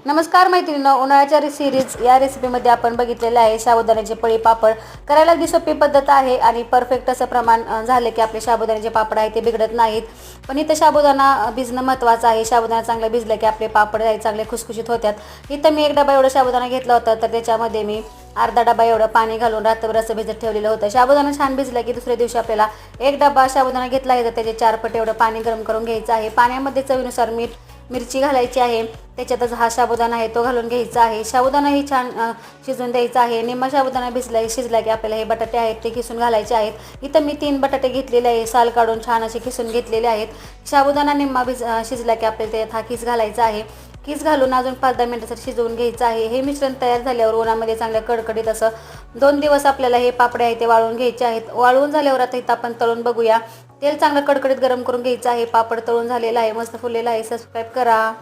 नमस्कार मैत्रिणींनो, उन्हाळ्याच्या सिरीज या रेसिपीमध्ये आपण बघितलेलं आहे साबुदाण्याचे पळी पापड. करायला अगदी सोपी पद्धत आहे आणि परफेक्ट असं प्रमाण झाले की आपले साबुदाण्याचे पापड आहे ते बिघडत नाहीत. पण इथं साबुदाणा भिजणं महत्त्वाचं आहे. साबुदाणा चांगला भिजलं की आपले पापड आहे चांगले खुसखुशीत होतात. इथं मी 1 डबा एवढं साबुदाणा घेतला होता, तर त्याच्यामध्ये मी अर्धा डबा एवढं पाणी घालून रात्रभर असं भिजत ठेवलेलं होतं. साबुदाणा छान भिजला की दुसऱ्या दिवशी आपल्याला 1 डबा साबुदाणा घेतला आहे तर त्याचे 4 पट एवढं पाणी गरम करून घ्यायचं आहे. पाण्यामध्ये चवीनुसार मीठ, मिरची घालायची आहे. त्याच्यातच हा साबुदाणा आहे तो घालून घ्यायचा आहे. साबुदाणाही छान शिजवून द्यायचा आहे. निम्मा साबुदाणा शिजला की आपल्याला हे बटाटे आहेत ते किसून घालायचे आहेत. इथं मी 3 बटाटे घेतलेले आहे, साल काढून छान असे किसून घेतलेले आहेत. साबुदाणा निम्मा शिजला की आपल्याला त्यात हा किस घालायचा आहे. किस घालून अजून 5-10 मिनिटासाठी शिजवून घ्यायचं आहे. हे मिश्रण तयार झाल्यावर उन्हामध्ये चांगलं कडकडीत असं 2 दिवस आपल्याला हे पापडे आहे ते वाळवून घ्यायचे आहेत. वाळवून झाल्यावर आता इथं आपण तळून बघूया. तेल चांगलं कडकडीत गरम करून घ्यायचं आहे. पापड तळून झालेला आहे, मस्त फुललेला आहे. सबस्क्राईब करा.